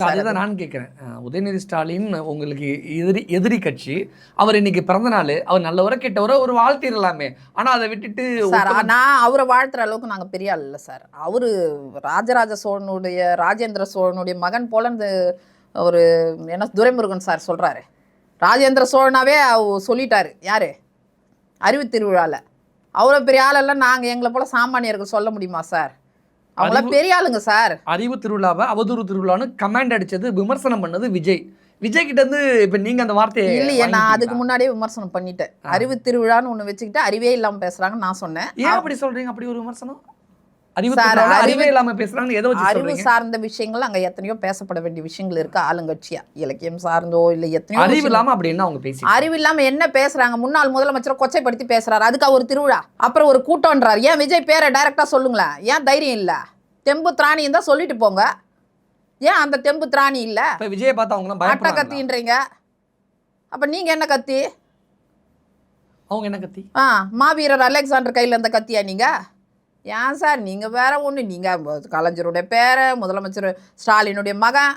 அதுதான் நான் கேட்குறேன். உதயநிதி ஸ்டாலின் உங்களுக்கு எதிரி கட்சி. அவர் இன்னைக்கு பிறந்த நாள். அவர் நல்லவரோ கெட்டவரோ ஒரு வாழ்த்திடலாமே. ஆனா அதை விட்டுட்டு சார் நான் அவரை வாழ்த்துற அளவுக்கு நாங்கள் பெரிய ஆள் இல்லை சார். அவரு ராஜேந்திர சோழனுடைய மகன் போல ஒரு என்ன துரைமுருகன் சார் சொல்றாரு. ராஜேந்திர சோழனாவே சொல்லிட்டாரு. யாரு? அறிவு திருவிழாவில். அவ்வளோ பெரிய ஆளெல்லாம் நாங்கள் எங்களை போல சாமானியர்கள் சொல்ல முடியுமா சார்? அவங்கள பெரிய ஆளுங்க சார். அறிவு திருவிழாவை அவதூறு திருவிழான்னு கமெண்ட் அடிச்சது, விமர்சனம் பண்ணது விஜய். விஜய் கிட்ட இருந்து இப்ப நீங்க அந்த வார்த்தையை இல்லையே, நான் அதுக்கு முன்னாடியே விமர்சனம் பண்ணிட்டேன். அறிவு திருவிழான்னு ஒண்ணு வச்சுக்கிட்டு அறிவே இல்லாம பேசுறாங்கன்னு நான் சொன்னேன். ஏன் அப்படி சொல்றீங்க? அப்படி ஒரு விமர்சனம்? அறிவே இல்லாம பேசுறாங்க. எதை வச்சு அறிவு சார்ந்த விஷயங்கள் அங்க எத்தனையோ பேசப்பட வேண்டிய விஷயங்கள் இருக்கு. ஆளுங்கட்சியா இலக்கியம் சார்ந்தோ இல்ல எத்தனையோ. அறிவு இல்லாம அப்படி என்ன அவங்க பேசி அறிவு இல்லாம என்ன பேசுறாங்க? முன்னாள் முதலமைச்சரை கொச்சைப்படுத்தி பேசுறாரு. அதுக்கு ஒரு திருவிழா, அப்புறம் ஒரு கூட்டம்ன்றாரு. ஏன் விஜய் பேரை டைரக்டா சொல்லுங்களேன். ஏன் தைரியம் இல்ல? தெம்பு திராணின்னு தான் சொல்லிட்டு போங்க. ஏன் அந்த தெம்பு திராணி இல்ல? விஜயை பார்த்து அவங்க அட்டை கத்தின்றீங்க. அப்ப நீங்க என்ன கத்தி? அவங்க என்ன கத்தி? மாவீரர் அலெக்சாண்டர் கையில் இருந்த கத்தியா நீங்க? ஏன் சார் நீங்க வேற ஒண்ணு. நீங்க கலைஞருடைய பேரை, முதலமைச்சர் ஸ்டாலினுடைய மகன்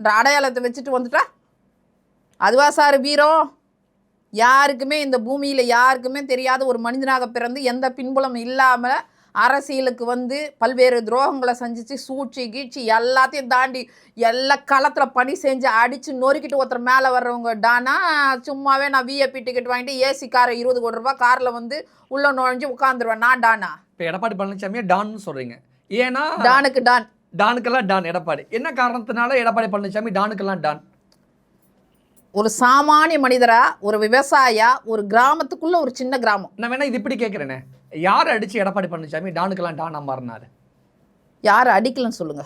அடையாளத்தை வச்சுட்டு வந்துட்டா அதுவா சார் வீரம்? யாருக்குமே இந்த பூமியில யாருக்குமே தெரியாத ஒரு மனிதனாக பிறந்து எந்த பின்புலம் இல்லாம அரசியலுக்கு வந்து பல்வேறு துரோகங்களை செஞ்சிச்சு, சூழ்ச்சி கீழ்ச்சி எல்லாத்தையும் தாண்டி எல்லா களத்தில் பணி செஞ்சு அடித்து நொறுக்கிட்டு ஒருத்தர் மேலே வர்றவங்க டானா சும்மாவே நான் விஐபி டிக்கெட் வாங்கிட்டு ஏசி காரை 20 கோடி ரூபாய் காரில் வந்து உள்ளே நுழைஞ்சு உட்காந்துருவேன் நான் டானா? இப்போ எடப்பாடி பழனிசாமியே டான்னு சொல்கிறீங்க. ஏன்னா டானுக்கெல்லாம் டான் எடப்பாடி. என்ன காரணத்தினால எடப்பாடி பழனிசாமி டானுக்கெல்லாம் டான்? ஒரு சாமானிய மனிதரா, ஒரு விவசாயியா, ஒரு கிராமத்துக்குள்ள ஒரு சின்ன கிராமம். நான் வேணா இது இப்படி கேட்குறேனே, யார் அடிச்சு எடப்பாடி பழனிசாமி டானுக்கெல்லாம் டானா மாறினாரு? யார் அடிக்கலன்னு சொல்லுங்க.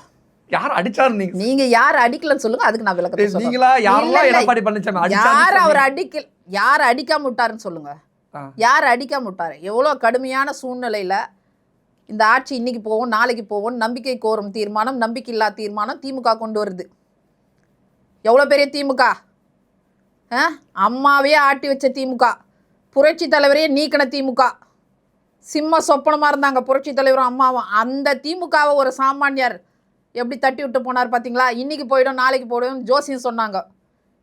யார் அடிச்சாரு? நீங்க யார் அடிக்கலன்னு சொல்லுங்க. அதுக்கு நான் விளக்கத்தை சொல்றேன். நீங்களா யாரெல்லாம் எடப்பாடி பழனிசாமி அடிச்சாரு? யார் அவர் அடிக்கல, யார் அடிக்காம விட்டாருன்னு சொல்லுங்க. யார் அடிக்காம விட்டாரு? எவ்வளவு கடுமையான சூழ்நிலையில இந்த ஆட்சி இன்னைக்கு போவோம் நாளைக்கு போவோம், நம்பிக்கை கோரும் தீர்மானம், நம்பிக்கை இல்லா தீர்மானம் திமுக கொண்டு வருது. எவ்வளவு பெரிய திமுக? அம்மாவே ஆட்டி வச்ச திமுக, புரட்சி தலைவரையே நீக்கின திமுக, சிம்ம சொப்பனமாக இருந்தாங்க புரட்சி தலைவரும் அம்மாவும். அந்த திமுகவை ஒரு சாமானியர் எப்படி தட்டி விட்டு போனார் பார்த்தீங்களா? இன்னைக்கு போயிடும் நாளைக்கு போயிடும் ஜோசியம் சொன்னாங்க.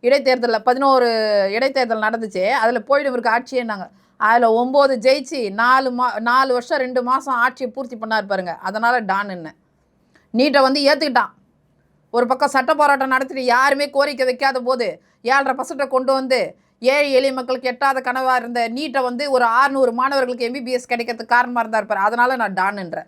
இடைத்தேர்தலில் 11 இடைத்தேர்தல் நடந்துச்சு, அதில் போயிடும் இருக்கு ஆட்சியேனாங்க. அதில் 9 ஜெயிச்சு 4 வருஷம் 2 மாதம் ஆட்சியை பூர்த்தி பண்ணார் பாருங்க. அதனால் டான் என்ன நீட்டை வந்து ஏற்றுக்கிட்டான். ஒரு பக்கம் சட்ட போராட்டம் நடத்திட்டு யாருமே கோரிக்கை வைக்காத போது 7.5% கொண்டு வந்து ஏழை எளிய மக்களுக்கு எட்டாத கனவாக இருந்த நீட்டை வந்து ஒரு 600 மாணவர்களுக்கு MBBS கிடைக்கிறதுக்கு காரணமாக இருந்தார் பாரு. அதனால நான் டான்ன்றேன்.